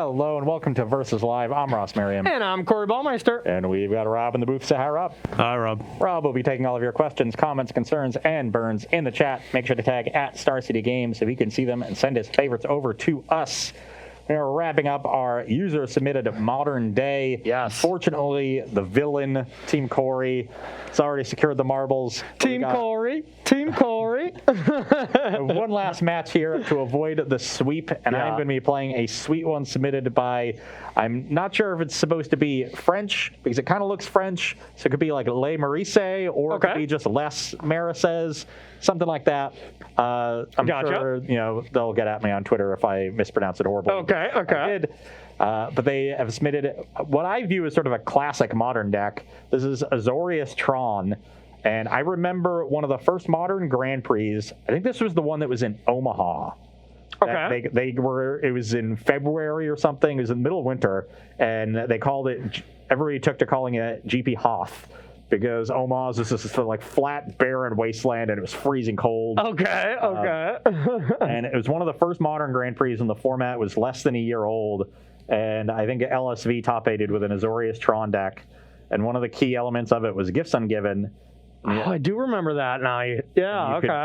Hello and welcome to Versus Live. I'm Ross Merriam. And I'm Corey Ballmeister. And we've got Rob in the booth. Say hi, Rob. Hi, Rob. Rob will be taking all of your questions, comments, concerns, and burns in the chat. Make sure to tag at Star City Games so he can see them and send his favorites over to us. We're wrapping up our user-submitted modern day. Yes. Fortunately, the villain, Team Corey, has already secured the marbles. Team Corey. One last match here to avoid the sweep, and I'm going to be playing a sweet one submitted by, I'm not sure if it's supposed to be French, because it kind of looks French, so it could be like Les Maurice, or it could be just Les Marices, something like that. I'm sure they'll get at me on Twitter if I mispronounce it horribly. Okay. I did. But they have submitted what I view as sort of a classic modern deck. This is Azorius Tron. And I remember one of the first modern Grand Prix. I think this was the one that was in Omaha. Okay. It was in February or something. It was in the middle of winter. And they called it, everybody took to calling it GP Hoth. Because Omaha is this like flat, barren wasteland, and it was freezing cold. Okay. And it was one of the first modern Grand Prix in the format. It was less than a year old. And I think LSV top-aided with an Azorius Tron deck. And one of the key elements of it was Gifts Ungiven. Oh, I do remember that now.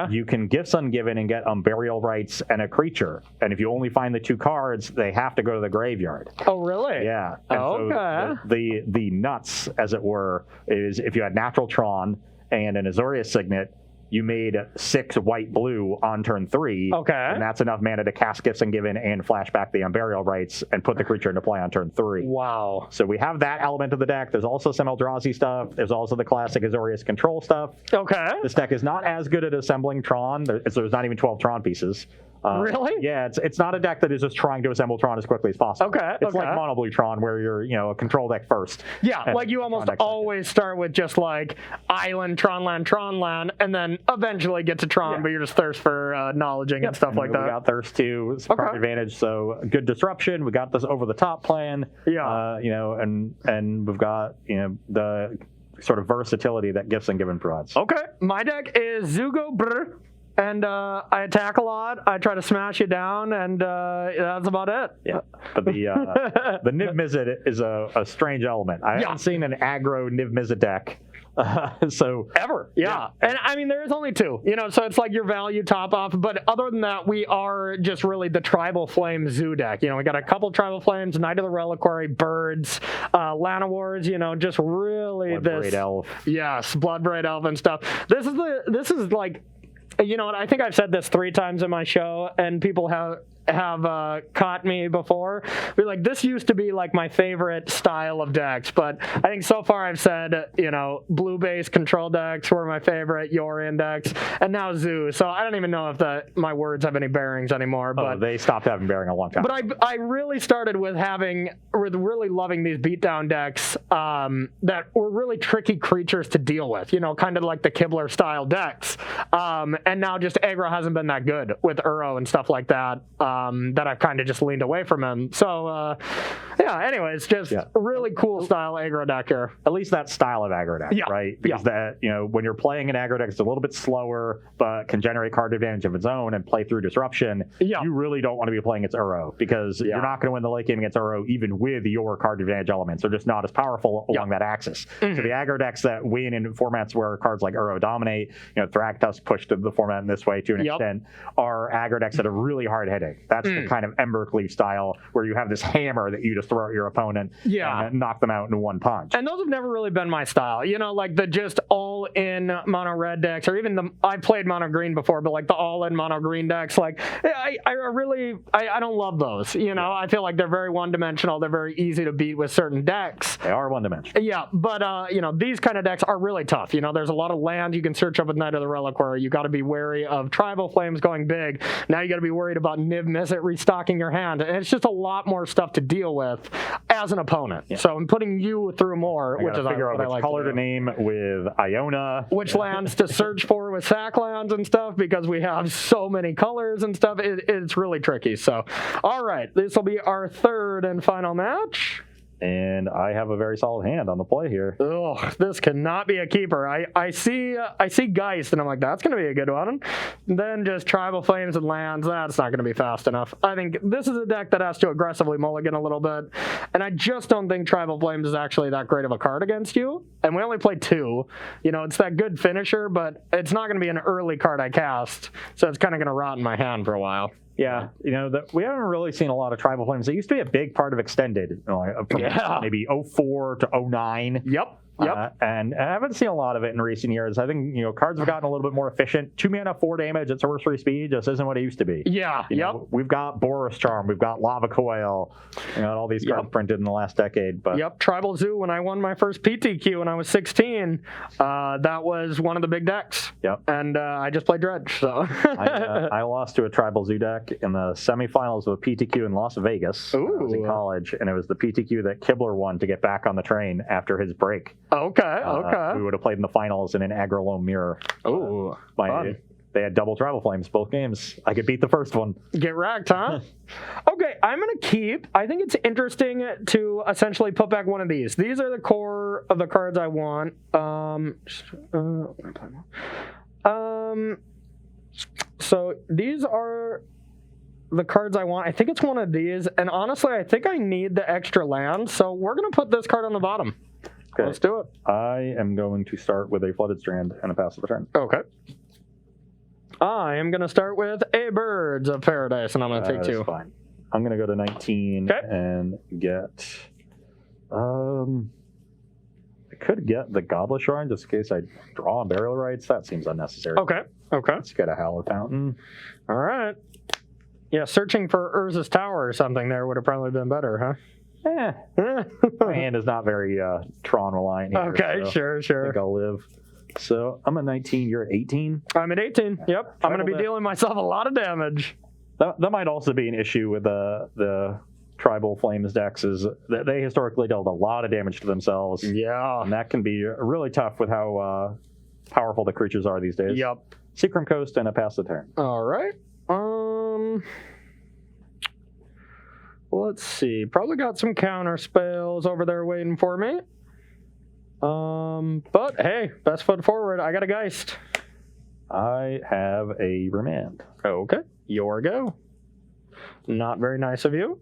You can Gifts Ungiven and get Burial Rites and a creature. And if you only find the two cards, they have to go to the graveyard. Oh, really? Yeah. And so the nuts, as it were, is if you had Natural Tron and an Azorius Signet, you made 6 white-blue on turn 3. Okay. And that's enough mana to cast Gifts Ungiven and flashback the Unburial Rites and put the creature into play on turn 3. Wow. So we have that element of the deck. There's also some Eldrazi stuff. There's also the classic Azorius control stuff. Okay. This deck is not as good at assembling Tron. There's not even 12 Tron pieces. Really? Yeah, it's not a deck that is just trying to assemble Tron as quickly as possible. Okay. It's like Mono Blue Tron, where you're a control deck first. Yeah, like you almost always start with just like Island, Tronland, and then eventually get to Tron, but you're just thirst for knowledging and stuff like that. We got thirst too, some card advantage, so good disruption. We got this over the top plan. Yeah. And we've got the sort of versatility that Gifts Ungiven provides. Okay, my deck is Zugo Brr. And I attack a lot. I try to smash you down, and that's about it. Yeah, but the Niv Mizzet is a strange element. I haven't seen an aggro Niv Mizzet deck. Ever. Yeah. And I mean, there is only 2, so it's like your value top off. But other than that, we are just really the Tribal Flame Zoo deck. We got a couple Tribal Flames, Knight of the Reliquary, Birds, Lana Wars, just really Bloodbraid Elf. Yes, Bloodbraid Elf and stuff. This is like, what I think I've said this 3 times in my show, and people have caught me before. But like, this used to be like my favorite style of decks, but I think so far I've said, blue-based control decks were my favorite, Yorion decks, and now Zoo. So I don't even know if my words have any bearings anymore. But they stopped having bearing a long time. But I really started with really loving these beatdown decks that were really tricky creatures to deal with, kind of like the Kibler style decks. And now just aggro hasn't been that good with Uro and stuff like that. That I've kind of just leaned away from him. So, anyways, just really cool style aggro deck here. At least that style of aggro deck, right? Because that, when you're playing an aggro deck, it's a little bit slower, but can generate card advantage of its own and play through disruption. You really don't want to be playing its Uro, because you're not going to win the late game against Uro, even with your card advantage elements. They're just not as powerful along that axis. So the aggro decks that win in formats where cards like Uro dominate, Thragtusk pushed the format in this way to an extent, are aggro decks that are really hard hitting. That's the kind of Embercleave style where you have this hammer that you just throw at your opponent and knock them out in one punch. And those have never really been my style. Like the just all-in mono red decks, or even I've played mono green before, but like the all-in mono green decks, like I don't love those. I feel like they're very one-dimensional. They're very easy to beat with certain decks. They are one-dimensional. Yeah, but these kind of decks are really tough. There's a lot of land you can search up with Knight of the Reliquary. You got to be wary of Tribal Flames going big. Now you got to be worried about Niv Mizzet restocking your hand, and it's just a lot more stuff to deal with as an opponent. So I'm putting you through more, which is figure out which color to name with Iona, which lands to search for with sack lands and stuff, because we have so many colors and stuff. It's really tricky. So, all right, this will be our 3rd and final match. Okay. And I have a very solid hand on the play here. Oh, this cannot be a keeper. I see Geist, and I'm like, that's going to be a good one. And then just Tribal Flames and lands. That's not going to be fast enough. I think this is a deck that has to aggressively mulligan a little bit, and I just don't think Tribal Flames is actually that great of a card against you. And we only play 2. It's that good finisher, but it's not going to be an early card I cast, so it's kind of going to rot in my hand for a while. Yeah, we haven't really seen a lot of Tribal Flames. It used to be a big part of Extended, from maybe 04 to 09. Yep. And I haven't seen a lot of it in recent years. I think cards have gotten a little bit more efficient. 2 mana, 4 damage at sorcery speed just isn't what it used to be. Yeah. We've got Boros Charm, we've got Lava Coil, all these cards printed in the last decade. But Tribal Zoo. When I won my first PTQ when I was 16, that was one of the big decks. Yep. And I just played Dredge. So I lost to a Tribal Zoo deck in the semifinals of a PTQ in Las Vegas. When I was in college, and it was the PTQ that Kibler won to get back on the train after his break. Okay. We would have played in the finals in an Agrolome mirror. Oh, fun. They had double Tribal Flames both games. I could beat the first one. Get wrecked, huh? Okay, I'm going to keep. I think it's interesting to essentially put back one of these. These are the core of the cards I want. So these are the cards I want. I think it's one of these. And honestly, I think I need the extra land. So we're going to put this card on the bottom. Okay. Let's do it. I am going to start with a Flooded Strand and a pass of the turn. Okay. I am going to start with a Birds of Paradise, and I'm going to take 2. Fine. I'm going to go to 19 and get... I could get the Godless Shrine just in case I draw on Burial Rites. That seems unnecessary. Okay. Let's get a Hallowed Fountain. All right. Yeah, searching for Urza's Tower or something there would have probably been better, huh? My hand is not very Tron reliant here. Okay, so sure. I think I'll live. So I'm at 19. You're at 18. I'm at 18. Yep. I'm going to be dealing myself a lot of damage. That might also be an issue with the Tribal Flames decks, is that they historically dealt a lot of damage to themselves. Yeah. And that can be really tough with how powerful the creatures are these days. Yep. Seacrum Coast and a pass the turn. All right. Let's see. Probably got some counter spells over there waiting for me. But hey, best foot forward. I got a Geist. I have a Remand. Okay. Your go. Not very nice of you.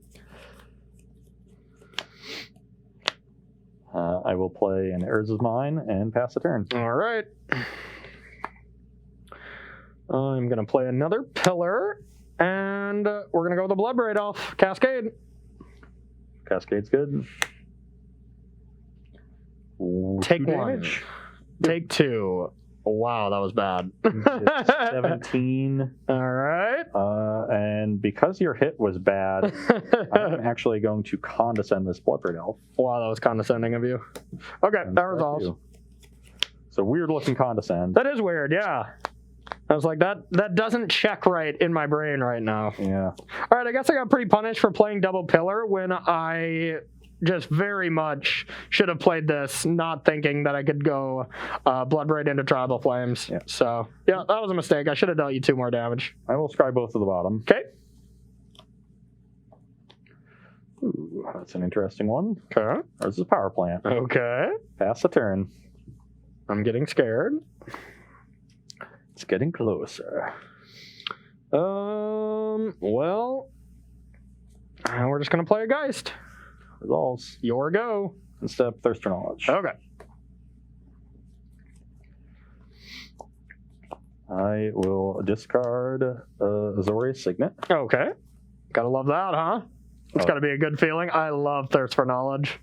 I will play an Urza's Mine and pass the turn. All right. I'm going to play another Pillar. And we're going to go with the Bloodbraid Elf. Cascade. Cascade's good. Take 2 1. damage. Take 2. Wow, that was bad. 17. All right. And because your hit was bad, I'm actually going to condescend this Bloodbraid Elf. Wow, that was condescending of you. Okay, that resolves. So weird looking condescend. That is weird, yeah. I was like, that doesn't check right in my brain right now. Yeah. All right, I guess I got pretty punished for playing double Pillar when I just very much should have played this, not thinking that I could go Bloodbraid into Tribal Flames. Yeah. So, yeah, that was a mistake. I should have dealt you 2 more damage. I will scry both to the bottom. Okay. Ooh, that's an interesting one. Okay. This is a power plant. Okay. Pass the turn. I'm getting scared. It's getting closer. Well, we're just going to play a Geist. Resolves. Your go. And step Thirst for Knowledge. Okay. I will discard Azorius Signet. Okay. Gotta love that, huh? It's gotta be a good feeling. I love Thirst for Knowledge.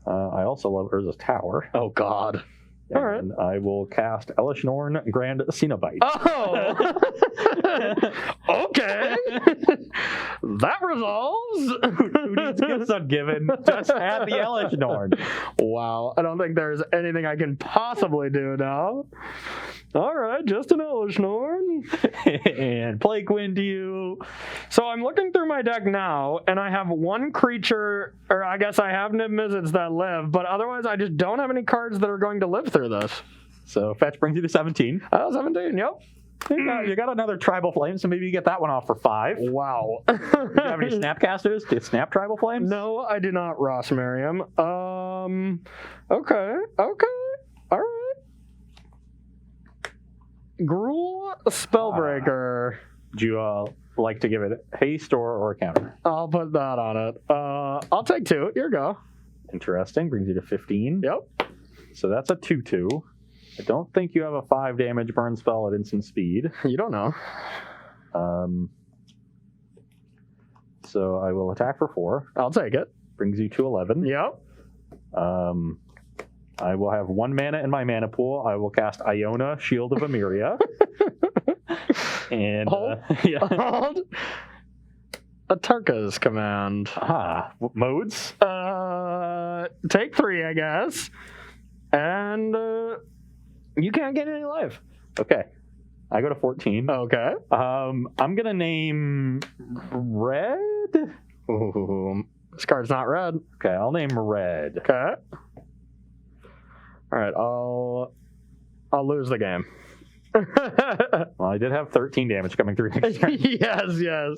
I also love Urza's Tower. Oh, God. All right. And I will cast Elesh Norn Grand Cenobite. Oh! Okay. That resolves. Who needs gifts ungiven? Just add the Elesh Norn. Wow. I don't think there's anything I can possibly do now. All right, just an Elesh Norn. And Plague Wind you. So I'm looking through my deck now, and I have 1 creature, or I guess I have Niv Mizzets that live, but otherwise I just don't have any cards that are going to live through this. So fetch brings you to 17. 17, yep. You got another Tribal Flames, so maybe you get that one off for 5. Wow. Do you have any Snapcasters? Do you snap Tribal Flames? No, I do not, Ross Merriam. Okay. All right. Gruul Spellbreaker. Do you like to give it haste or a counter? I'll put that on it. I'll take 2. Here you go. Interesting. Brings you to 15. Yep. So that's a 2/2. I don't think you have a 5 damage burn spell at instant speed. You don't know. So I will attack for 4. I'll take it. Brings you to 11. Yep. I will have 1 mana in my mana pool. I will cast Iona, Shield of Emeria. And Hold. Atarka's command. Modes? Take 3, I guess. And you can't get any life. Okay. I go to 14. Okay. I'm going to name Red. Ooh, this card's not red. Okay, I'll name Red. Okay. All right, I'll lose the game. Well, I did have 13 damage coming through. yes. Yeah,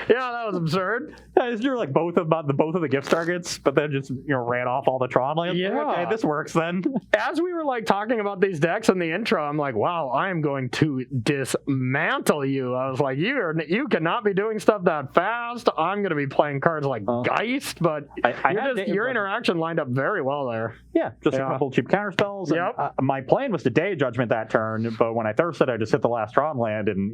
that was absurd. You're like both of the gift targets, but then just ran off all the Tron lands. Yeah. Okay, this works then. As we were like talking about these decks in the intro, I'm like, wow, I am going to dismantle you. I was like, you cannot be doing stuff that fast. I'm going to be playing cards like Geist, but your interaction lined up very well there. Yeah, just a couple cheap counter spells. Yep. And, my plan was to Day Judgment that turn, but when I thirsted, I just hit the last Tron land, and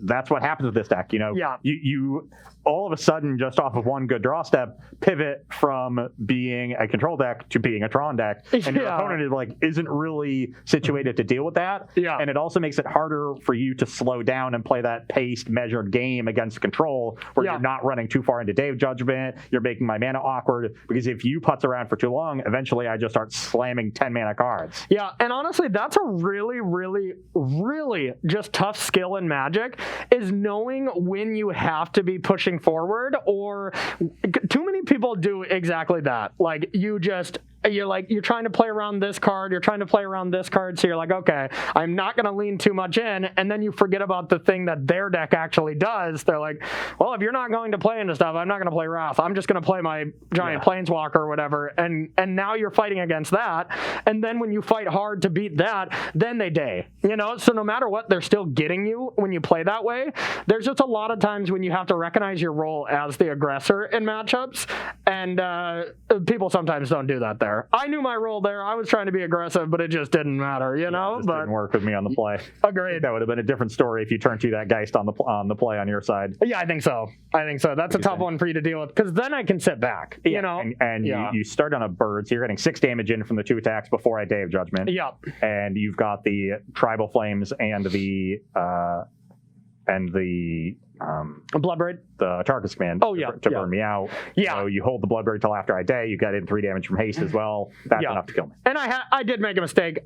that's what happens with this deck. You all of a sudden, just off of one good draw step, pivot from being a control deck to being a Tron deck, and your opponent isn't really situated to deal with that. Yeah. And it also makes it harder for you to slow down and play that paced, measured game against control, where you're not running too far into Day Judgment. You're making my mana awkward, because if you putz around for too long, eventually I just start slamming 10 mana cards. Yeah, and honestly, that's a really, really, really just tough skill in Magic, is knowing when you have to be pushing forward, or too many people do exactly that. Like, you're trying to play around this card, so you're like, okay, I'm not going to lean too much in, and then you forget about the thing that their deck actually does. They're like, well, if you're not going to play into stuff, I'm not going to play Wrath. I'm just going to play my giant Planeswalker or whatever, and now you're fighting against that, and then when you fight hard to beat that, then they day. So no matter what, they're still getting you when you play that way. There's just a lot of times when you have to recognize your role as the aggressor in matchups, and people sometimes don't do that there. I knew my role there. I was trying to be aggressive, but it just didn't matter, It didn't work with me on the play. Agreed. That would have been a different story if you turned to that Geist on the play on your side. Yeah, I think so. That's a tough one for you to deal with, because then I can sit back. And you start on a bird, so you're getting 6 damage in from the 2 attacks before I Day of Judgment. Yep. And you've got the Tribal Flames and the Bloodbraid, the Atarka's command to burn me out. Yeah. So you hold the Bloodbraid till after I Day. You get in 3 damage from haste as well. That's enough to kill me. And I did make a mistake,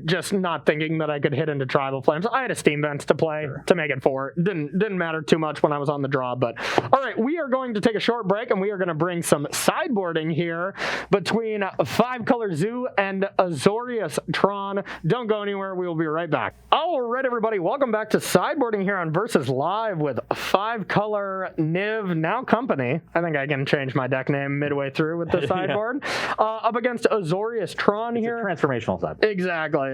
just not thinking that I could hit into Tribal Flames. I had a Steam Vent to play to make it 4. Didn't matter too much when I was on the draw. But all right, we are going to take a short break, and we are going to bring some sideboarding here between 5-color Zoo and Azorius Tron. Don't go anywhere. We will be right back. All right, everybody, welcome back to sideboarding here on Versus Live with 5-color Niv, now Company. I think I can change my deck name midway through with the sideboard. Up against Azorius Tron here. It's a transformational side. Exactly.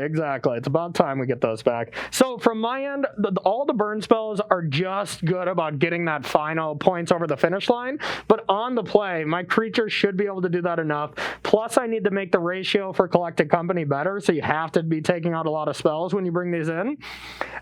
It's about time we get those back. So from my end, all the burn spells are just good about getting that final points over the finish line. But on the play, my creatures should be able to do that enough. Plus, I need to make the ratio for Collected Company better, so you have to be taking out a lot of spells when you bring these in.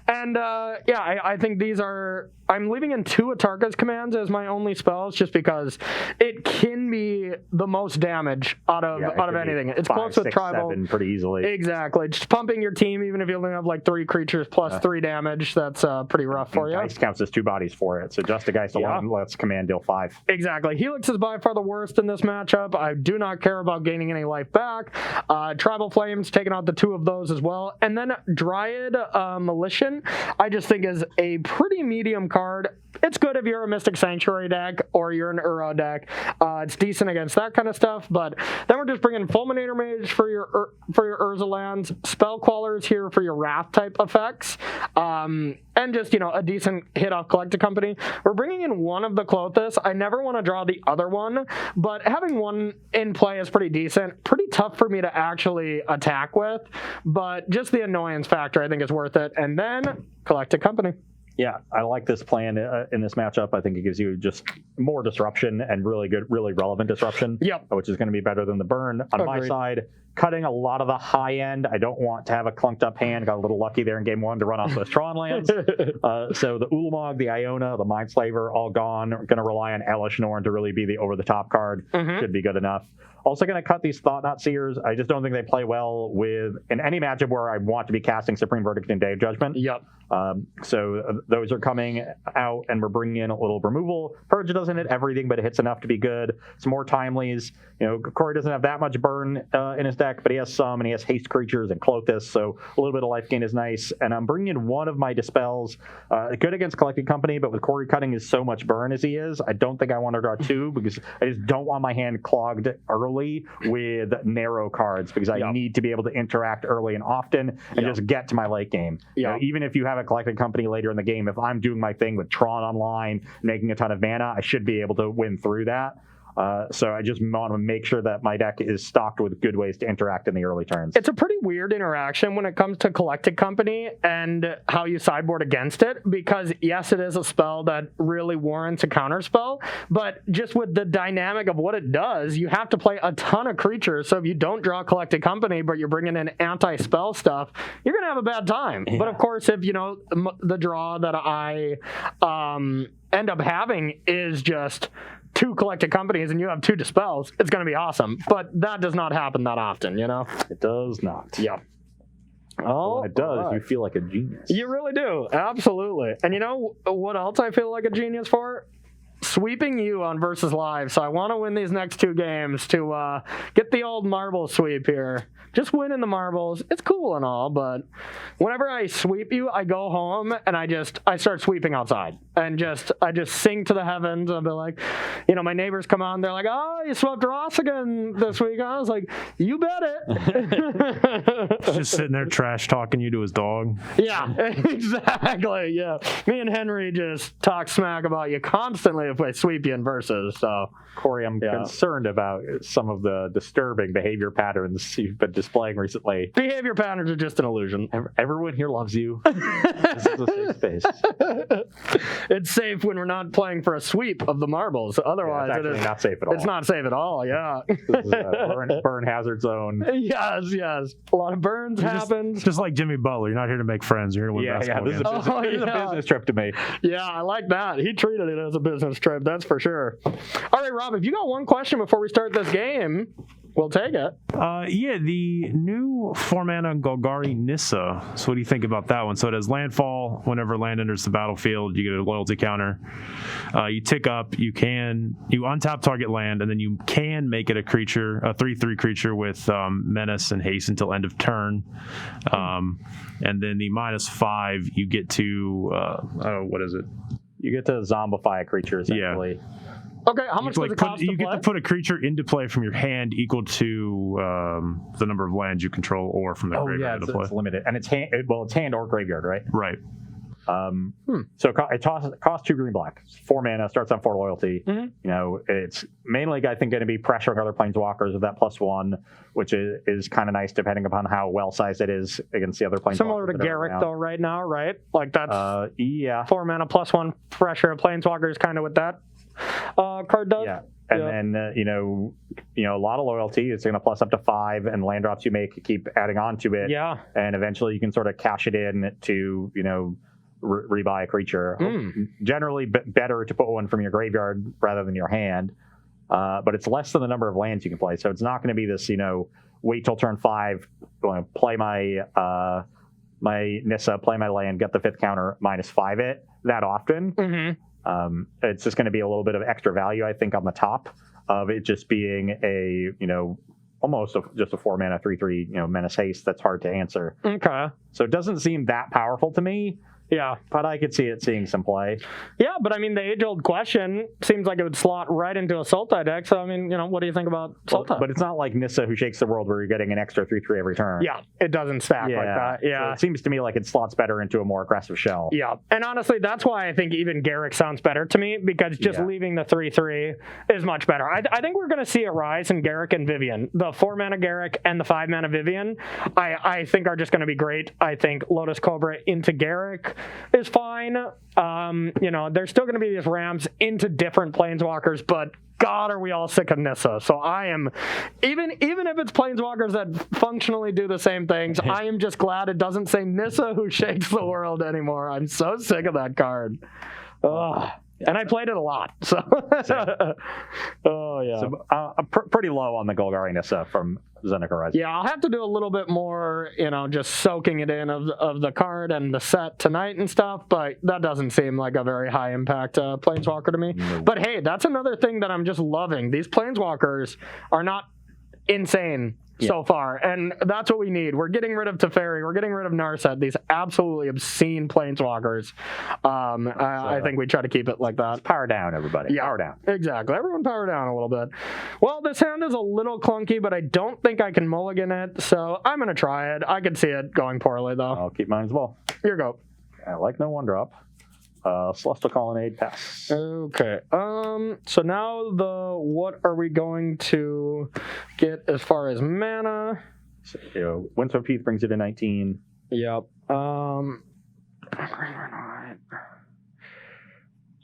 And I think these are... I'm leaving in 2 Atarka's commands as my only spells, just because it can be the most damage out of anything. It's 5, close with 6, Tribal 7 pretty easily. Exactly. Just pumping your team, even if you only have like 3 creatures plus 3 damage, that's pretty rough for you. Geist counts as 2 bodies for it, so just a Geist alone lets command deal 5. Exactly. Helix is by far the worst in this matchup. I do not care about gaining any life back. Tribal Flames, taking out the 2 of those as well. And then Dryad Militian, I just think is a pretty medium card. it's good if you're a Mystic Sanctuary deck or you're an Uro deck. It's decent against that kind of stuff. But then we're just bringing Fulminator Mage for your Urza lands, Spell Quallers here for your Wrath type effects, and just, a decent hit off Collected Company. We're bringing in one of the Klothys. I never want to draw the other one, but having one in play is pretty decent. Pretty tough for me to actually attack with, but just the annoyance factor I think is worth it. And then Collected Company. Yeah, I like this plan in this matchup. I think it gives you just more disruption and really good, really relevant disruption. Yep. Which is going to be better than the burn. On my side, cutting a lot of the high end. I don't want to have a clunked up hand. Got a little lucky there in game one to run off those Tron lands. So the Ulamog, the Iona, the Mindslaver, all gone. We're going to rely on Elesh Norn to really be the over-the-top card. Should be good enough. Also going to cut these Thought-Knot Seers. I just don't think they play well in any matchup where I want to be casting Supreme Verdict and Day of Judgment. Yep. So those are coming out, and we're bringing in a little removal. Purge doesn't hit everything, but it hits enough to be good. Some more timelies. Corey doesn't have that much burn in his deck, but he has some, and he has haste creatures and Klothys, so a little bit of life gain is nice. And I'm bringing in one of my Dispels. Good against Collected Company, but with Corey cutting as so much burn as he is, I don't think I want to draw two, because I just don't want my hand clogged early with narrow cards, because I need to be able to interact early and often and just get to my late game. Even if you have a Collected Company later in the game, if I'm doing my thing with Tron online, making a ton of mana, I should be able to win through that. So I just want to make sure that my deck is stocked with good ways to interact in the early turns. It's a pretty weird interaction when it comes to Collected Company and how you sideboard against it, because yes, it is a spell that really warrants a counterspell, but just with the dynamic of what it does, you have to play a ton of creatures. So if you don't draw Collected Company, but you're bringing in anti-spell stuff, you're going to have a bad time. But of course, if the draw that I end up having is just two Collected Companies and you have two Dispels, it's going to be awesome. But that does not happen that often, It does not. Yeah. Oh, when it does. You feel like a genius. You really do. Absolutely. And you know what else I feel like a genius for? Sweeping you on Versus Live. So I want to win these next two games to get the old marble sweep here. Just winning the marbles. It's cool and all, but whenever I sweep you, I go home and I start sweeping outside and I just sing to the heavens. I'll be like, my neighbors come on, they're like, "Oh, you swept Ross again this week." I was like, "You bet it." Just sitting there trash talking you to his dog. Yeah, exactly. Yeah, me and Henry just talk smack about you constantly if I sweep you in Versus. So Corey, I'm concerned about some of the disturbing behavior patterns you've been displaying recently. Behavior patterns are just an illusion. Everyone here loves you. This is a safe space. It's safe when we're not playing for a sweep of the marbles. Otherwise, it's actually not safe at all. It's not safe at all. Yeah. This is a burn hazard zone. Yes. A lot of burns happen. Just like Jimmy Butler, you're not here to make friends. You're here to win basketball games. This is a business trip to me. Yeah, I like that. He treated it as a business trip. That's for sure. All right, Rob, if you got one question before we start this game, we'll take it. The new 4-mana Golgari Nissa. So what do you think about that one? So it has landfall. Whenever land enters the battlefield, you get a loyalty counter. You tick up. You untap target land, and then you can make it a creature, a 3/3 creature with menace and haste until end of turn. And then the -5, you get to what is it? You get to zombify a creature essentially. Yeah. Okay, how much does it cost You get to put a creature into play from your hand equal to the number of lands you control, or from the graveyard into play. It's limited, and it's hand or graveyard, right? Right. So it costs 2 green/black, 4 mana, starts on 4 loyalty. It's mainly, I think, going to be pressuring other planeswalkers with that +1, which is kind of nice depending upon how well sized it is against the other planeswalkers. Similar to Garruk though, right now, right? Like that's 4 mana +1 pressure of planeswalkers, kind of what that card does. Yeah. And then, a lot of loyalty. It's going to plus up to 5, and land drops you make keep adding on to it. Yeah. And eventually you can sort of cash it in to, rebuy a creature. Generally better to put one from your graveyard rather than your hand. But it's less than the number of lands you can play. So it's not going to be this, wait till turn 5, play my my Nissa, play my land, get the 5th counter, -5 it that often. It's just going to be a little bit of extra value, I think, on the top of it just being a, almost just a 4-mana 3/3, menace haste that's hard to answer. Okay. So it doesn't seem that powerful to me. Yeah. But I could see it seeing some play. Yeah, but I mean, the age-old question seems like it would slot right into a Sultai deck. So, I mean, what do you think about Sultai? But it's not like Nissa who shakes the world where you're getting an extra 3/3 every turn. Yeah, it doesn't stack like that. Yeah. So it seems to me like it slots better into a more aggressive shell. Yeah, and honestly, that's why I think even Garruk sounds better to me, because just leaving the 3/3 is much better. I think we're going to see a rise in Garruk and Vivien. The 4-mana Garruk and the 5-mana Vivien, I think are just going to be great. I think Lotus Cobra into Garruk is fine. There's still going to be these ramps into different planeswalkers, but God, are we all sick of Nissa? So I am, even if it's planeswalkers that functionally do the same things, I am just glad it doesn't say Nissa who shakes the world anymore. I'm so sick of that card. Ugh. And I played it a lot. So, oh yeah. So, pretty low on the Golgari Nissa from Zendikar Rise. Yeah, I'll have to do a little bit more, just soaking it in of the card and the set tonight and stuff. But that doesn't seem like a very high impact planeswalker to me. No. But hey, that's another thing that I'm just loving. These planeswalkers are not insane so far, and that's what we need. We're getting rid of Teferi, we're getting rid of Narset, these absolutely obscene planeswalkers. I think we try to keep it like that. Power down, everybody. Yeah, power down. Exactly. Everyone power down a little bit. Well, this hand is a little clunky, but I don't think I can mulligan it, so I'm going to try it. I could see it going poorly, though. I'll keep mine as well. Here you go. I like no 1-drop. Celestial Colonnade, pass. Okay. So now what are we going to get as far as mana? So, Windswept Heath brings you to 19. Yep.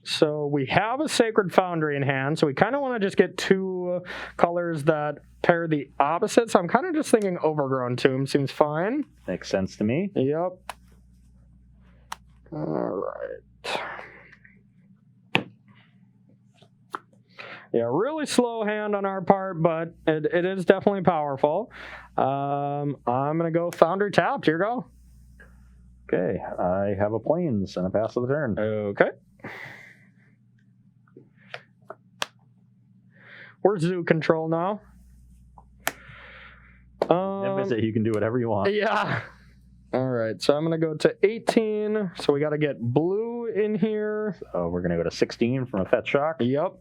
So we have a Sacred Foundry in hand, so we kind of want to just get two colors that pair the opposite. So I'm kind of just thinking Overgrown Tomb seems fine. Makes sense to me. Yep. All right. Yeah, really slow hand on our part, but it is definitely powerful. I'm going to go Foundry tapped. Here you go. Okay, I have a Plains and a pass of the turn. Okay. We're Zoo Control now. You can do whatever you want. Yeah. All right, so I'm going to go to 18. So we got to get blue in here. So we're going to go to 16 from a Fetch Shock. Yep.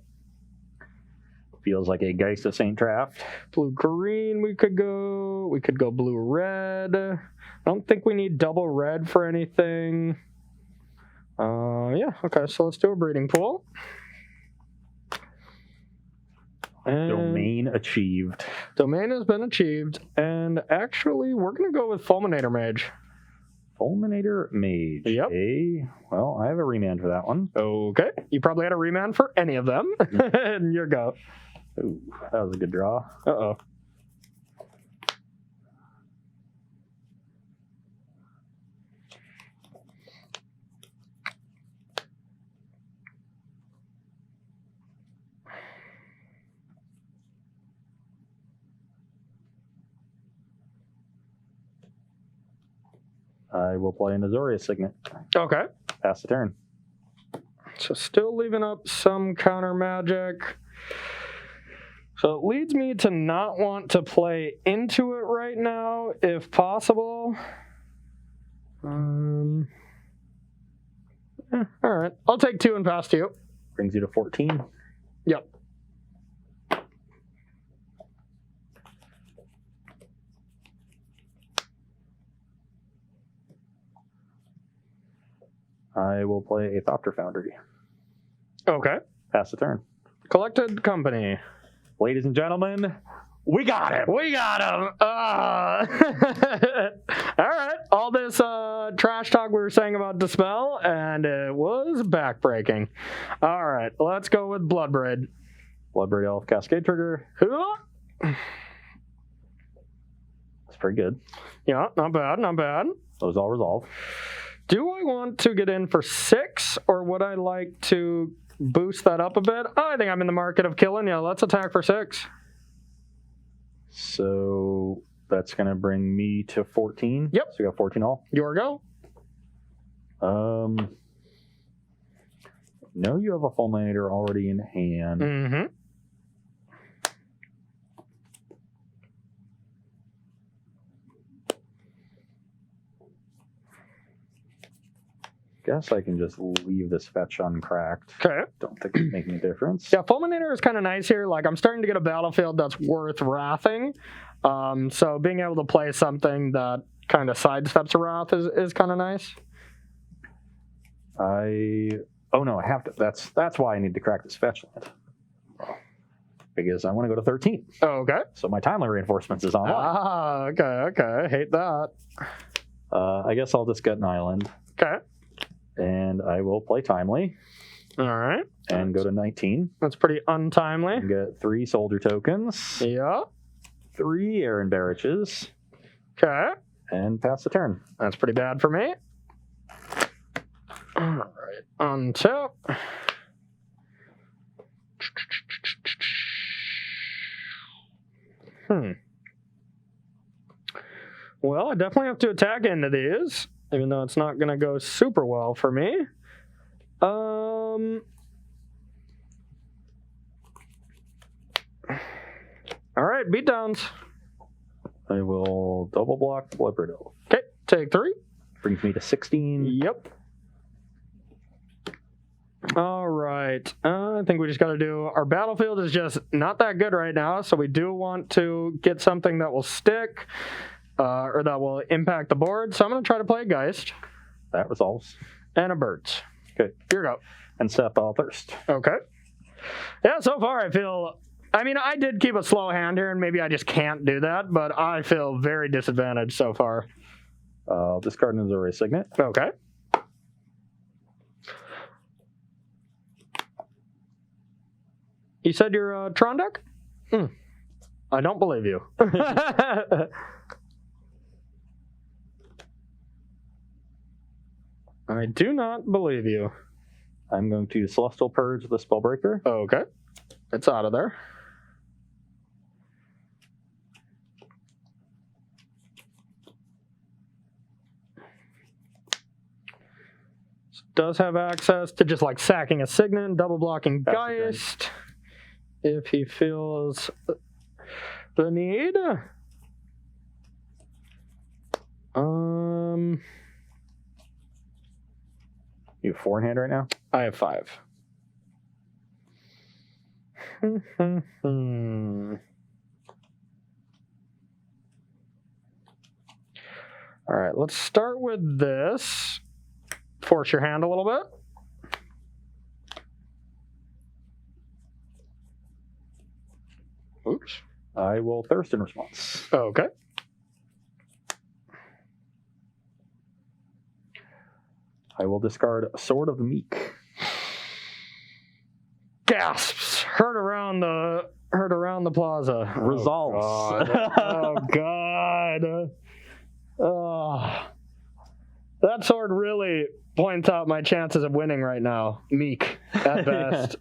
Feels like a Geist of Saint draft. Blue-green we could go. We could go blue-red. I don't think we need double red for anything. Yeah, okay, so let's do a breeding pool. And Domain achieved. Domain has been achieved. And actually, we're going to go with Fulminator Mage. Fulminator Mage. Yep. Well, I have a remand for that one. Okay. You probably had a remand for any of them. And your go. Ooh, that was a good draw. Uh-oh. I will play an Azorius Signet. Okay. Pass the turn. So still leaving up some counter magic. So it leads me to not want to play into it right now, if possible. All right. I'll take 2 and pass to you. Brings you to 14. Yep. I will play a Thopter Foundry. Okay. Pass the turn. Collected company. Ladies and gentlemen, we got him. We got him. All right. All this trash talk we were saying about Dispel, and it was backbreaking. All right. Let's go with Bloodbraid. Bloodbraid Elf Cascade Trigger. That's pretty good. Yeah, not bad, not bad. Those all resolve. Do I want to get in for 6, or would I like to boost that up a bit? I think I'm in the market of killing you. Let's attack for 6. So that's going to bring me to 14. Yep. So you got 14 all. Your go. No, you have a Fulminator already in hand. Mm-hmm. guess I can just leave this fetch uncracked. Okay. Don't think it's making a difference. Yeah, Fulminator is kind of nice here. Like, I'm starting to get a battlefield that's worth wrathing. So being able to play something that kind of sidesteps a wrath is kind of nice. Oh no, I have to. That's why I need to crack this fetch land. Because I want to go to 13. Okay. So my timely reinforcements is online. Ah, okay. Hate that. I guess I'll just get an island. Okay. And I will play timely. All right. And go to 19. That's pretty untimely. And get 3 soldier tokens. Yeah. 3 Aaron Barrages. Okay. And pass the turn. That's pretty bad for me. All right. Untap. Well, I definitely have to attack into these, even though it's not going to go super well for me. All right, beatdowns. I will double block the Bloodbraid Elf. Okay, take 3. Brings me to 16. Yep. All right. I think we just got to do... Our battlefield is just not that good right now, so we do want to get something that will stick or that will impact the board. So I'm going to try to play a Geist. That resolves. And a Birds. Good. Here we go. And Sapphire Thirst. Okay. Yeah, so far I feel... I mean, I did keep a slow hand here, and maybe I just can't do that, but I feel very disadvantaged so far. Discard an Azorius Signet. Okay. You said you're Tron deck? I don't believe you. I do not believe you. I'm going to Celestial Purge the Spellbreaker. Okay. It's out of there. Does have access to just like sacking a Signet and double blocking Geist if he feels the need. You have 4 in hand right now? I have 5. All right, let's start with this. Force your hand a little bit. Oops. I will Thirst in response. Okay. I will discard Sword of the Meek. Gasps heard around the plaza. Resolves. Oh God. Oh. That sword really points out my chances of winning right now. Meek at best.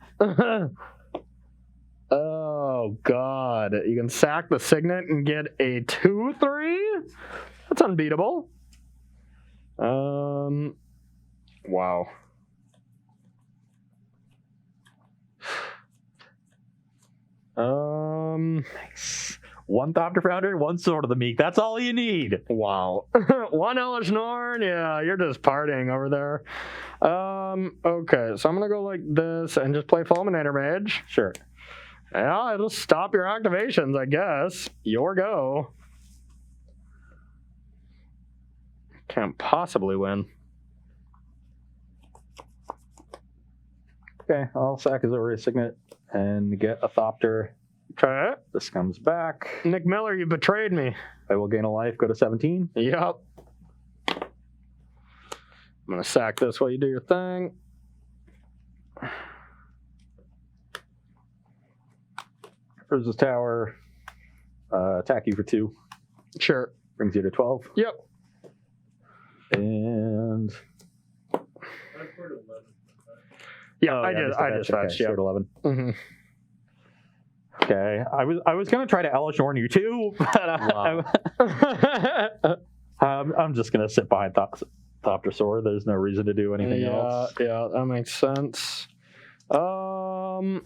Oh God. You can sack the Signet and get a 2/3? That's unbeatable. Wow. Nice. 1 Thopter Founder, 1 Sword of the Meek. That's all you need. Wow. 1 Elesh Norn? Yeah, you're just partying over there. Okay, so I'm going to go like this and just play Fulminator Mage. Sure. Yeah, it'll stop your activations, I guess. Your go. Can't possibly win. Okay, I'll sack Azorius Signet and get a Thopter. Okay. This comes back. Nick Miller, you betrayed me. I will gain a life, go to 17. Yep. I'm going to sack this while you do your thing. Urza's Tower. Attack you for 2. Sure. Brings you to 12. Yep. And... Yeah, I just fetched. Okay, 11. Mm-hmm. Okay, I was gonna try to Elesh Norn you too, but I'm just gonna sit behind Thopter Sword. There's no reason to do anything else. Yeah, that makes sense. Well,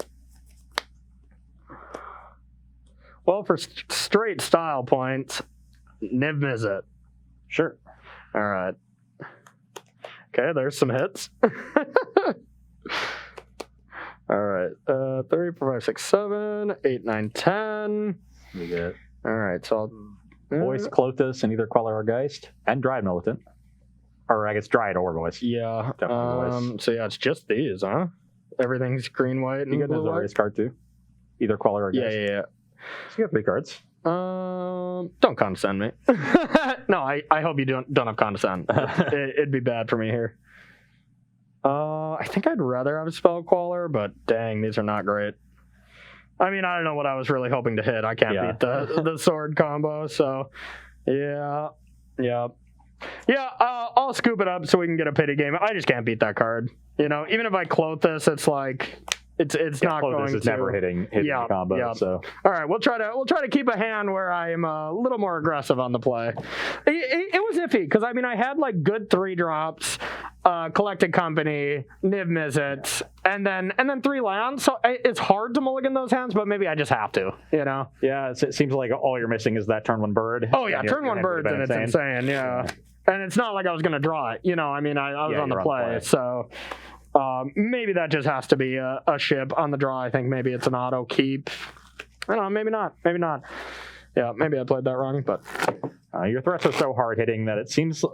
for straight style points, Niv Mizzet. Sure. All right. Okay, there's some hits. All right, 3, 4, 5, 6, 7, 8, 9, 10. We get All right, so I'll... Voice, Clothis, and either Queller or Geist, and Dryad Militant. Or I guess Dryad or Voice. Yeah. Definitely Voice. So yeah, it's just these, huh? Everything's green, white, and You get an blue, white? Azorius card too. Either Queller or Geist. Yeah. So you have 3 cards. Don't condescend me. No, I hope you don't have condescend. It'd be bad for me here. I think I'd rather have a Spell Queller, but dang, these are not great. I mean, I don't know what I was really hoping to hit. I can't beat the sword combo, so yeah. I'll scoop it up so we can get a pity game. I just can't beat that card. You know, even if I cloth this, it's like it's not going is to. never hitting the combo. So all right, we'll try to keep a hand where I'm a little more aggressive on the play. It was iffy because I mean I had like good 3 drops, Collected Company, Niv Mizzets, and then 3 lands. So it's hard to mulligan those hands, but maybe I just have to. You know? Yeah, it seems like all you're missing is that turn 1 bird. Oh yeah, turn 1 bird, and it's insane. Yeah. And it's not like I was going to draw it. You know, I mean, I was on the play, so maybe that just has to be a ship on the draw. I think maybe it's an auto keep. I don't know, maybe not. Yeah, maybe I played that wrong, but... your threats are so hard-hitting that it seems,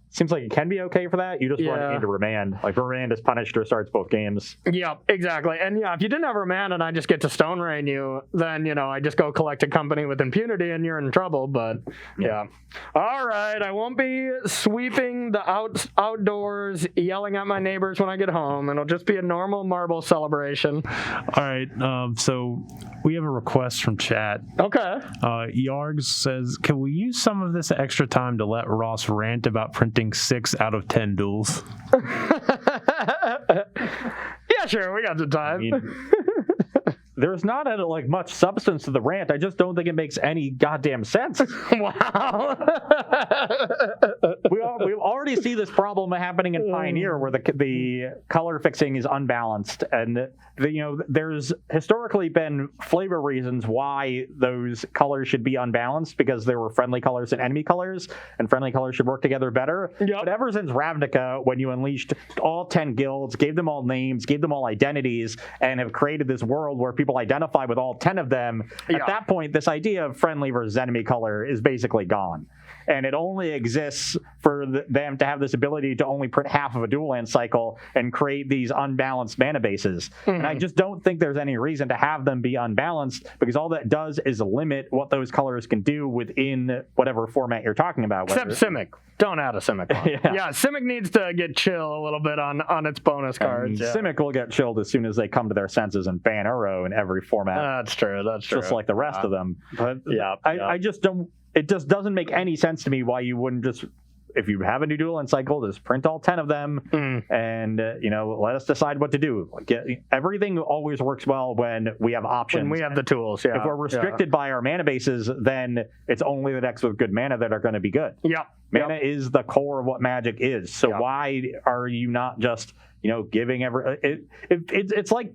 seems like it can be okay for that. You just run into Remand. Like, Remand is punished or starts both games. Yeah, exactly. And yeah, if you didn't have Remand and I just get to Stone Rain you, then, I just go Collected Company with impunity and you're in trouble. But yeah. All right, I won't be sweeping the outdoors, yelling at my neighbors when I get home. It'll just be a normal marble celebration. All right, so we have a request from chat. Okay. Yargs says, can we use some of this extra time to let Ross rant about printing 6 out of 10 duels? Yeah, sure, we got some time. There's not much substance to the rant. I just don't think it makes any goddamn sense. Wow. we already see this problem happening in Pioneer, where the color fixing is unbalanced, and there's historically been flavor reasons why those colors should be unbalanced, because there were friendly colors and enemy colors, and friendly colors should work together better. Yep. But ever since Ravnica, when you unleashed all 10 guilds, gave them all names, gave them all identities, and have created this world where people identify with all 10 of them, at that point, this idea of friendly versus enemy color is basically gone. And it only exists for them to have this ability to only print half of a dual land cycle and create these unbalanced mana bases. Mm-hmm. And I just don't think there's any reason to have them be unbalanced, because all that does is limit what those colors can do within whatever format you're talking about. Except Simic. Don't add a Simic one. Yeah, Simic needs to get chill a little bit on its bonus cards. Simic will get chilled as soon as they come to their senses and ban Uro in every format. That's true. Just like the rest of them. But I just don't... It just doesn't make any sense to me why you wouldn't just, if you have a new dual land cycle, just print all 10 of them and, let us decide what to do. Everything always works well when we have options. When we have the tools, yeah. If we're restricted by our mana bases, then it's only the decks with good mana that are going to be good. Yeah. Mana is the core of what Magic is. So why are you not just, giving it's like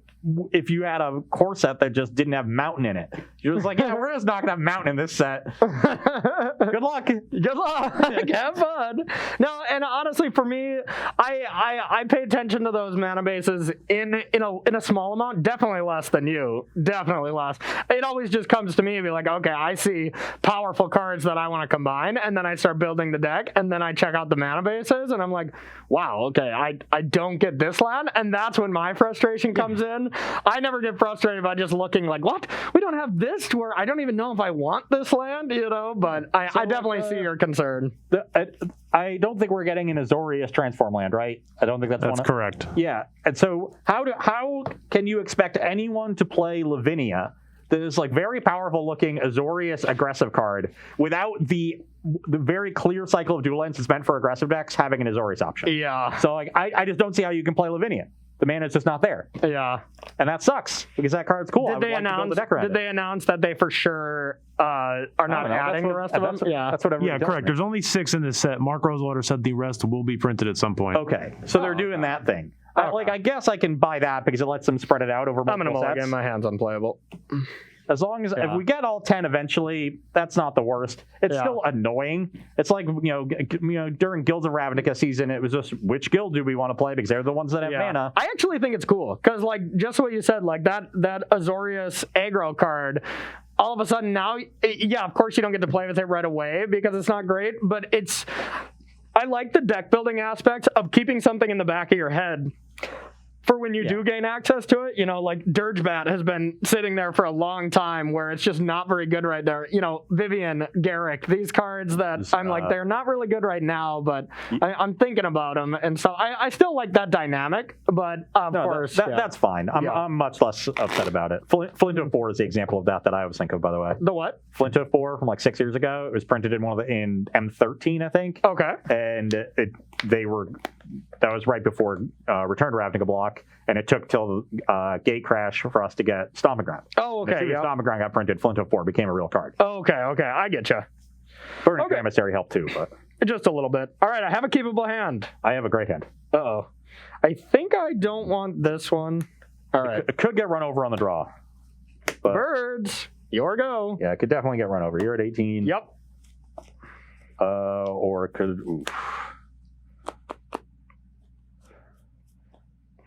if you had a core set that just didn't have mountain in it. You're just like, we're just not gonna have mountain in this set. Good luck. Have fun. No, and honestly, for me, I pay attention to those mana bases in a small amount. Definitely less than you. Definitely less. It always just comes to me and be like, okay, I see powerful cards that I want to combine, and then I start building the deck, and then I check out the mana bases, and I'm like, wow, okay, I don't get this land, and that's when my frustration comes in. I never get frustrated by just looking like, what? We don't have this to where I don't even know if I want this land, but I definitely see your concern. I don't think we're getting an Azorius transform land, right? I don't think that's correct. Yeah, and so how can you expect anyone to play Lavinia, this very powerful looking Azorius aggressive card, without the very clear cycle of dual lands that's meant for aggressive decks having an Azorius option? Yeah. So I just don't see how you can play Lavinia. The mana's just not there. Yeah. And that sucks, because that card's cool. Did they announce that they for sure are not adding the rest of them? That's what everybody correct. There's only 6 in this set. Mark Rosewater said the rest will be printed at some point. Okay. So they're doing that thing. I guess I can buy that because it lets them spread it out over multiple sets. I'm going to mulligan. My hand's unplayable. As long as if we get all 10 eventually, that's not the worst. It's still annoying. It's like during Guilds of Ravnica season, it was just which guild do we want to play because they're the ones that have mana. I actually think it's cool because like just what you said, like that Azorius aggro card. All of a sudden now, of course you don't get to play with it right away because it's not great, but I like the deck building aspect of keeping something in the back of your head for when you do gain access to it. Like Dirgebat has been sitting there for a long time where it's just not very good right there. Vivian, Garrick, these cards that I'm like, they're not really good right now, but I'm thinking about them. And so I still like that dynamic, but of course. That's fine. I'm much less upset about it. Flinto 4 is the example of that I always think of, by the way. The what? Flinto 4 from like 6 years ago. It was printed in in M13, I think. Okay. And that was right before Return to Ravnica block, and it took till Gate Crash for us to get Stomping Ground. Oh, okay. As soon as Stomping Ground got printed, Flinto 4 became a real card. Okay, I get you. Burning Emissary helped too, but just a little bit. All right, I have a keepable hand. I have a great hand. Uh-oh. I think I don't want this one. All right. It could get run over on the draw. But Birds, your go. Yeah, it could definitely get run over. You're at 18. Yep. Or it could... Oof.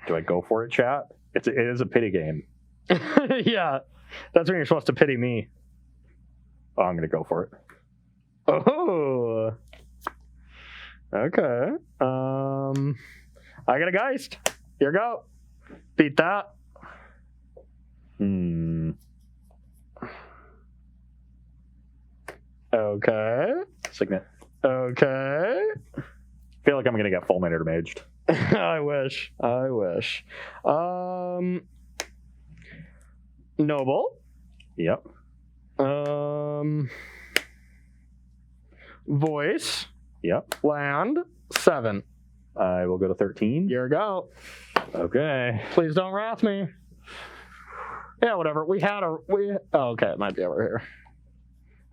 Do I go for it, chat? It is a pity game. Yeah. That's when you're supposed to pity me. Oh, I'm going to go for it. Oh. Okay. I got a Geist. Here you go. Beat that. Okay. Signet. Okay. I feel like I'm going to get Fulminator Maged. I wish. Noble. Yep. Voice. Yep. Land. 7. I will go to 13. Here we go. Okay. Please don't wrath me. Yeah, whatever. Okay, it might be over here.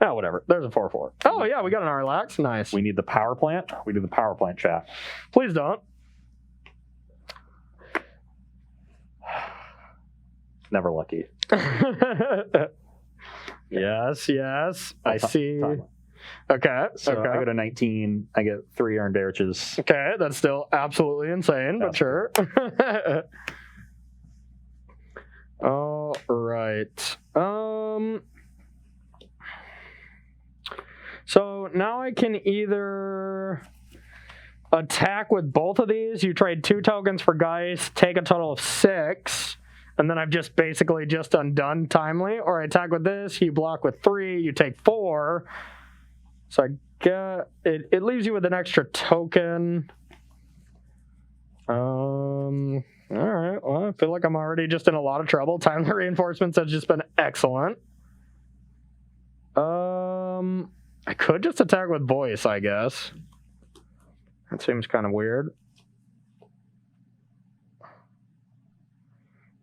Oh, whatever. There's a 4/4. Oh, yeah, we got an Arlax. Nice. We need the power plant. We need the power plant, chat. Please don't. Never lucky. Yes. I see. Okay. So I go to 19. I get 3 earned Dariches. Okay, that's still absolutely insane, but sure. All right. So now I can either attack with both of these. You trade 2 tokens for Geist, take a total of 6, and then I've just basically just undone Timely. Or I attack with this, you block with 3, you take 4. So I get it leaves you with an extra token. All right. Well, I feel like I'm already just in a lot of trouble. Timely Reinforcements has just been excellent. I could just attack with Voice, I guess. That seems kind of weird.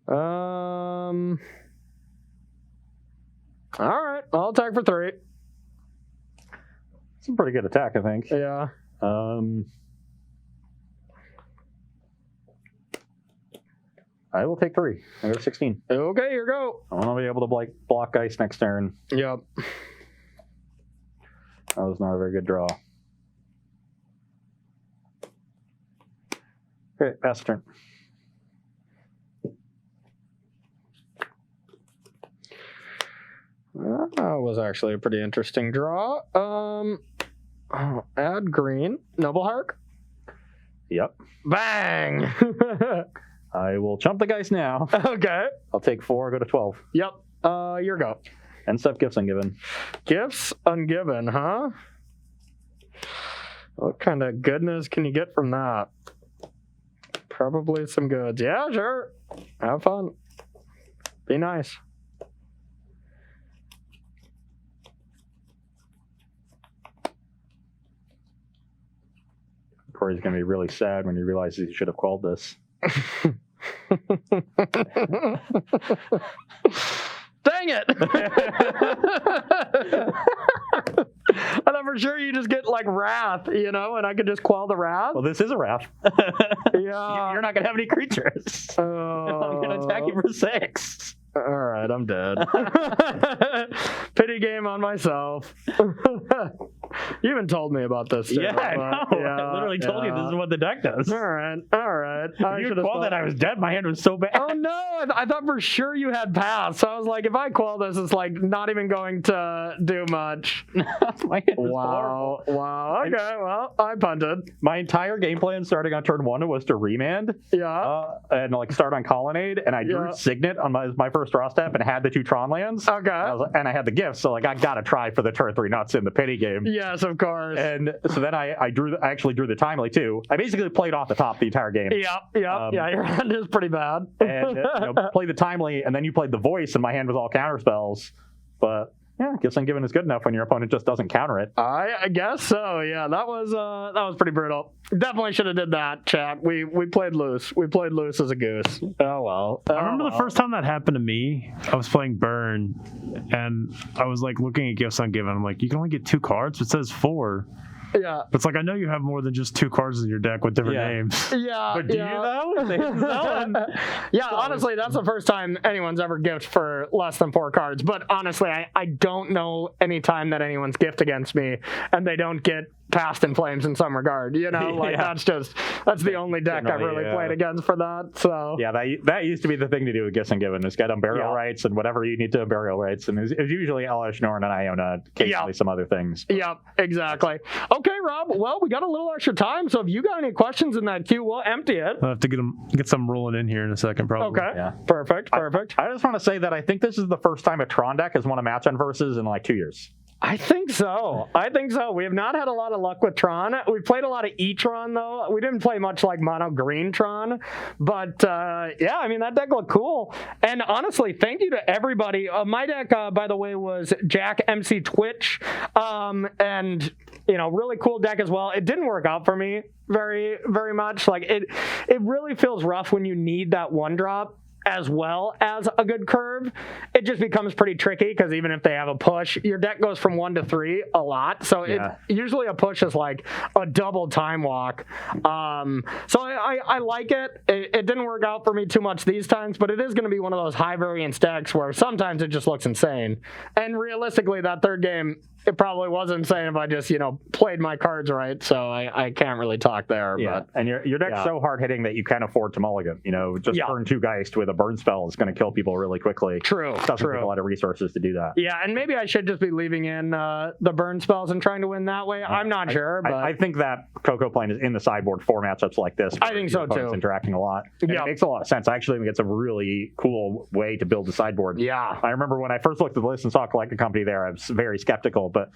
All right, I'll attack for 3. It's a pretty good attack, I think. Yeah. I will take 3. I go to 16. Okay, here we go. I want to be able to block Geist next turn. Yep. That was not a very good draw. Okay, pass the turn. That was actually a pretty interesting draw. Add green. Noble Hark. Yep. Bang! I will chump the Geist now. Okay. I'll take 4, go to 12. Yep. Your go. End step gifts ungiven. Gifts ungiven, huh? What kind of goodness can you get from that? Probably some goods. Yeah, sure. Have fun. Be nice. Corey's going to be really sad when he realizes he should have called this. Dang it! I thought for sure you just get like wrath, and I could just quell the wrath. Well, this is a wrath. Yeah. You're not going to have any creatures. I'm going to attack you for 6. All right, I'm dead. Pity game on myself. You even told me about this. Too, I literally told you this is what the deck does. All right. If you called that I was dead, my hand was so bad. Oh no! I thought for sure you had passed. So I was like, if I call this, it's like not even going to do much. My hand was horrible. Wow. Okay. Well, I punted. My entire game plan starting on turn 1 was to remand. Yeah. And like start on Colonnade, and I drew Signet on my first draw step and had the 2 Tron lands. Okay. And I had the gifts, so like I gotta try for the turn 3 nuts in the pity game. Yes, of course. And so then I actually drew the timely too. I basically played off the top the entire game. Yeah, your hand is pretty bad. And played the timely, and then you played the voice, and my hand was all counter spells. But yeah, Gifts Ungiven is good enough when your opponent just doesn't counter it. I guess so. Yeah, that was pretty brutal. Definitely should have did that, chat. We played loose. We played loose as a goose. Oh well. I remember the first time that happened to me. I was playing Burn, and I was like looking at Gifts Ungiven. I'm like, you can only get 2 cards. It says 4. Yeah. But it's like, I know you have more than just 2 cards in your deck with different names. Yeah. But do you though? Yeah, honestly, that's the first time anyone's ever gift for less than 4 cards. But honestly, I don't know any time that anyone's gift against me and they don't get Past in Flames in some regard. That's the only deck I've really played against for that. So yeah, that used to be the thing to do with Gifts Ungiven is get Burial Rights and whatever you need to Burial Rights, and it was usually Elesh, Norn, and Iona, occasionally some other things. Yep, exactly. Okay, Rob. Well, we got a little extra time, so if you got any questions in that queue, we'll empty it. I'll have to get some rolling in here in a second, probably. Okay. Yeah. Perfect. I just want to say that I think this is the first time a Tron deck has won a match on Versus in like 2 years. I think so. We have not had a lot of luck with Tron. We played a lot of E-Tron, though. We didn't play much like Mono Green Tron. But, that deck looked cool. And honestly, thank you to everybody. My deck, by the way, was Jack MC Twitch. And, really cool deck as well. It didn't work out for me very, very much. Like, it really feels rough when you need that 1-drop as well as a good curve. It just becomes pretty tricky because even if they have a push, your deck goes from 1 to 3 a lot. So usually a push is like a double time walk. So I like it. It didn't work out for me too much these times, but it is going to be one of those high variance decks where sometimes it just looks insane. And realistically, that third game, it probably was insane if I just, played my cards right. So I can't really talk there. Yeah. But, and your deck's so hard hitting that you can't afford to mulligan. Turn 2 Geist with a burn spell is going to kill people really quickly. True. It doesn't take a lot of resources to do that. Yeah, and maybe I should just be leaving in the burn spells and trying to win that way. I'm not sure, but I think that Coco Plane is in the sideboard for matchups like this. I think so too. Interacting a lot. It makes a lot of sense. I actually think it's a really cool way to build the sideboard. Yeah. I remember when I first looked at the list and saw Collected Company there, I was very skeptical, but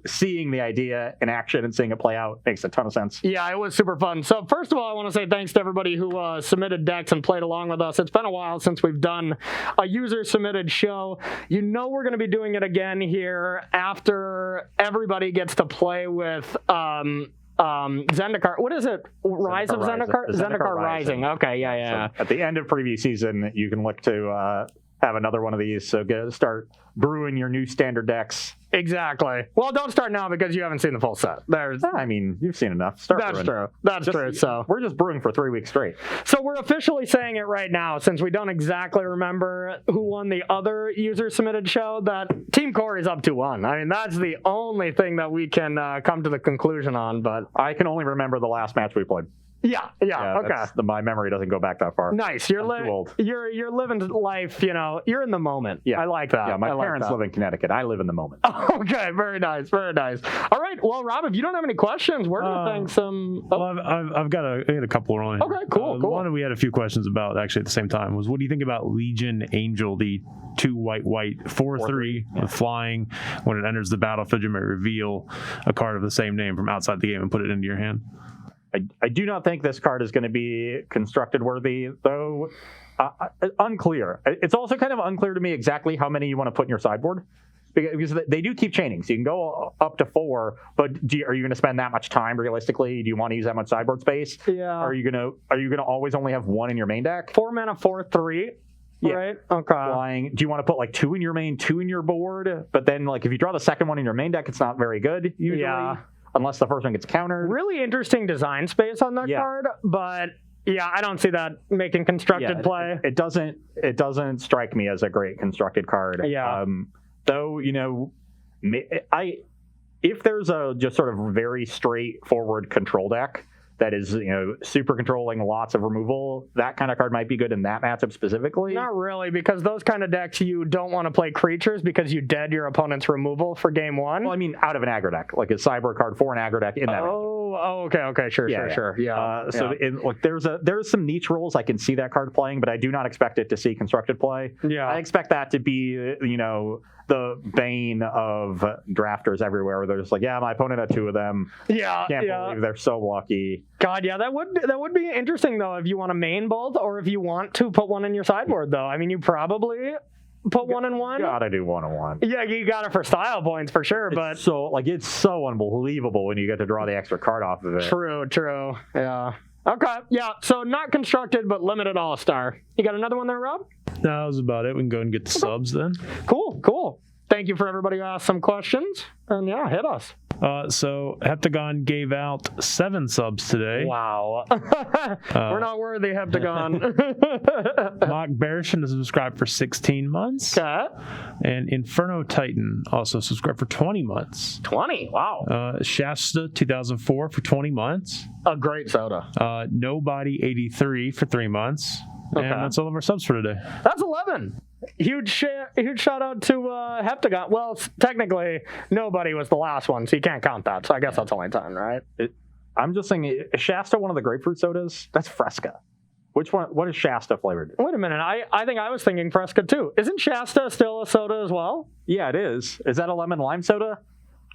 seeing the idea in action and seeing it play out makes a ton of sense. Yeah, it was super fun. So first of all, I want to say thanks to everybody who submitted decks and played along with us. It's been a while since we've done a user submitted show. We're going to be doing it again here after everybody gets to play with Zendikar. What is it? Rise of Zendikar? Zendikar Rising. Okay, yeah. So at the end of preview season, you can look to have another one of these. So start brewing your new standard decks. Exactly. Well, don't start now because you haven't seen the full set. You've seen enough. That's true. That's true. So we're just brewing for 3 weeks straight. So we're officially saying it right now, since we don't exactly remember who won the other user submitted show, that Team Corey's up 2-1. That's the only thing that we can come to the conclusion on. But I can only remember the last match we played. Yeah. Okay. My memory doesn't go back that far. Nice. You're living life. You're in the moment. Yeah, I like that. Yeah, my parents live in Connecticut. I live in the moment. Okay. Very nice. Very nice. All right. Well, Rob, if you don't have any questions, we're gonna thank some. Well, I've got a couple rolling. Okay. Cool. One we had a few questions about actually at the same time was, what do you think about Legion Angel, the 2 white 4/3 with flying? When it enters the battlefield, you may reveal a card of the same name from outside the game and put it into your hand. I do not think this card is going to be constructed worthy, though. Unclear. It's also kind of unclear to me exactly how many you want to put in your sideboard, because they do keep chaining. So you can go up to 4, but are you going to spend that much time realistically? Do you want to use that much sideboard space? Yeah. Are you gonna always only have 1 in your main deck? 4 mana, 4/3. Yeah. Right. Okay. Flying. Do you want to put like 2 in your main, 2 in your board? But then like if you draw the second one in your main deck, it's not very good usually. Yeah. Unless the first one gets countered. Really interesting design space on that card, but Yeah, I don't see that making constructed play. It doesn't strike me as a great constructed card. Yeah. Though, if there's a just sort of very straightforward control deck that is, super controlling, lots of removal, that kind of card might be good in that matchup specifically. Not really, because those kind of decks, you don't want to play creatures because you dead your opponent's removal for game one. Well, I mean, out of an aggro deck, like a cyber card for an aggro deck in that. Okay, sure. Yeah. There's some niche roles I can see that card playing, but I do not expect it to see constructed play. Yeah. I expect that to be, the bane of drafters everywhere, where they're just like, yeah, my opponent had two of them. Yeah. Can't believe they're so lucky. God, yeah, that would be interesting though if you want to main both or if you want to put one in your sideboard though. I mean, you probably put one in one. Gotta do 1-1. Yeah, you got it for style points for sure, but it's so unbelievable when you get to draw the extra card off of it. True. Yeah. Okay. Yeah. So not constructed, but limited all-star. You got another one there, Rob? No, that was about it. We can go and get the subs then. Cool. Thank you for everybody who asked some questions. And yeah, hit us. So Heptagon gave out 7 subs today. Wow. We're not worthy, Heptagon. Mock Bearishin is subscribed for 16 months. Okay. And Inferno Titan also subscribed for 20 months. 20? Wow. Shasta 2004 for 20 months. A great soda. Nobody 83 for 3 months. Okay. And that's all of our subs for today. That's 11. Huge shout out to Heptagon. Well, technically, nobody was the last one, so you can't count that. So I guess that's only 10, right? I'm just saying, is Shasta one of the grapefruit sodas? That's Fresca. Which one? What is Shasta flavored? Wait a minute. I think I was thinking Fresca too. Isn't Shasta still a soda as well? Yeah, it is. Is that a lemon lime soda?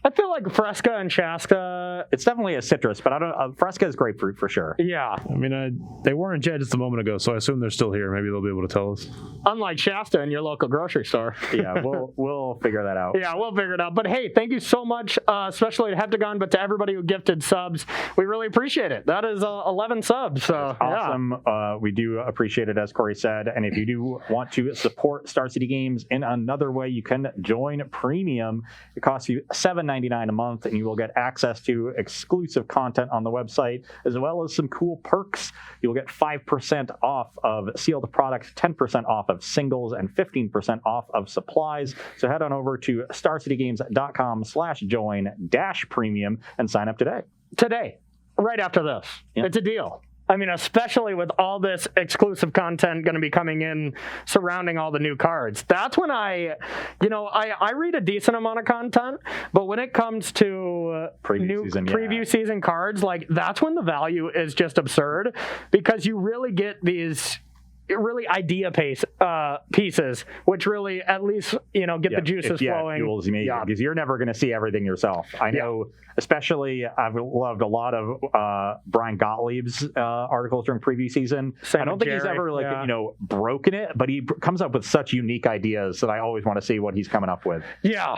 I feel like Fresca and Shasta. It's definitely a citrus, but I don't. Fresca is grapefruit for sure. Yeah. I mean, they were in chat just a moment ago, so I assume they're still here. Maybe they'll be able to tell us. Unlike Shasta in your local grocery store. Yeah, we'll figure that out. Yeah, we'll figure it out. But hey, thank you so much, especially to Heptagon, but to everybody who gifted subs. We really appreciate it. That is 11 subs. So awesome. Yeah. We do appreciate it, as Corey said. And if you do want to support Star City Games in another way, you can join Premium. It costs you $7.99 a month, and you will get access to exclusive content on the website, as well as some cool perks. You'll get 5% off of sealed products, 10% off of singles, and 15% off of supplies. So head on over to starcitygames.com/join-premium and sign up today. Today, right after this. Yep. It's a deal. I mean, especially with all this exclusive content going to be coming in surrounding all the new cards. That's when I read a decent amount of content, but when it comes to preview season cards, like that's when the value is just absurd, because you really get these idea pieces, which really at least get the juices flowing. Fuels me, because you're never going to see everything yourself. I know, especially I've loved a lot of Brian Gottlieb's articles during preview season. I don't think he's ever broken it, but he comes up with such unique ideas that I always want to see what he's coming up with. Yeah,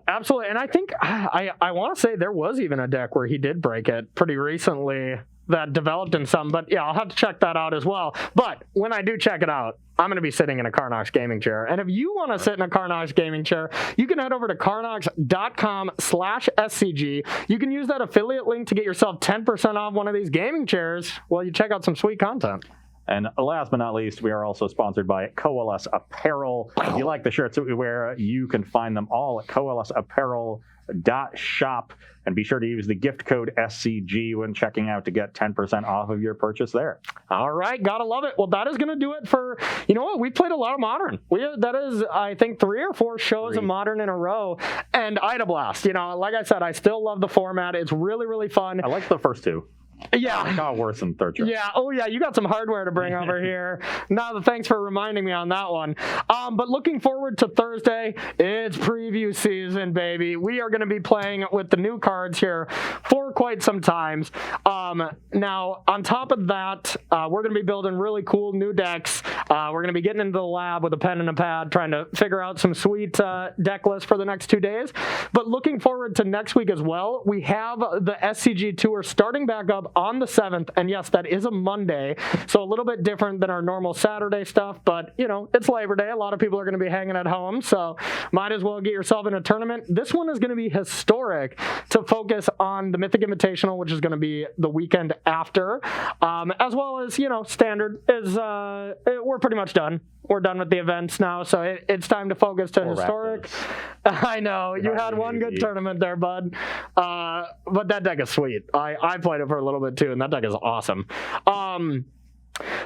absolutely. And I think I want to say there was even a deck where he did break it pretty recently that developed in some, but yeah, I'll have to check that out as well. But when I do check it out, I'm going to be sitting in a Carnox gaming chair. And if you want to sit in a Carnox gaming chair, you can head over to carnox.com/SCG. You can use that affiliate link to get yourself 10% off one of these gaming chairs while you check out some sweet content. And last but not least, we are also sponsored by Coalesce Apparel. If you like the shirts that we wear, you can find them all at coalesceapparel.shop. And be sure to use the gift code SCG when checking out to get 10% off of your purchase there. All right. Gotta love it. Well, that is going to do it for, you know what? We played a lot of Modern. That is, I think, 3 or 4 shows of Modern in a row. And I had a blast. Like I said, I still love the format. It's really, really fun. I like the first 2. Yeah. It got worse in third show. Yeah. Oh, yeah. You got some hardware to bring over here. No, thanks for reminding me on that one. But looking forward to Thursday. It's preview season, baby. We are going to be playing with the new cards here for quite some time. Now, on top of that, we're going to be building really cool new decks. We're going to be getting into the lab with a pen and a pad, trying to figure out some sweet deck lists for the next 2 days. But looking forward to next week as well. We have the SCG Tour starting back up on the 7th. And yes, that is a Monday, so a little bit different than our normal Saturday stuff. But, it's Labor Day. A lot of people are going to be hanging at home, so might as well get yourself in a tournament. This one is going to be historic to focus on the Mythic Invitational, which is going to be the weekend after, as well as, Standard is, we're pretty much done. We're done with the events now, so it's time to focus to historic. I know, you had one good tournament there, bud. But that deck is sweet. I played it for a little bit too, and that deck is awesome.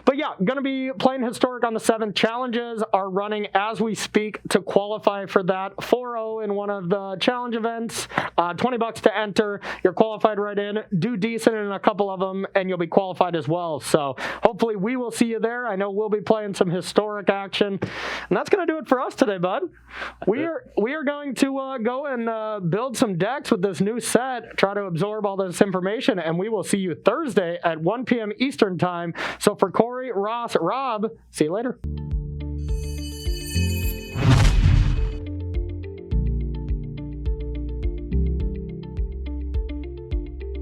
But yeah, going to be playing Historic on the 7th. Challenges are running as we speak to qualify for that. 4-0 in one of the challenge events. $20 to enter. You're qualified right in. Do decent in a couple of them, and you'll be qualified as well. So hopefully we will see you there. I know we'll be playing some Historic action. And that's going to do it for us today, bud. We are going to go and build some decks with this new set, try to absorb all this information, and we will see you Thursday at 1 p.m. Eastern Time. So for Corey, Ross, Rob, see you later.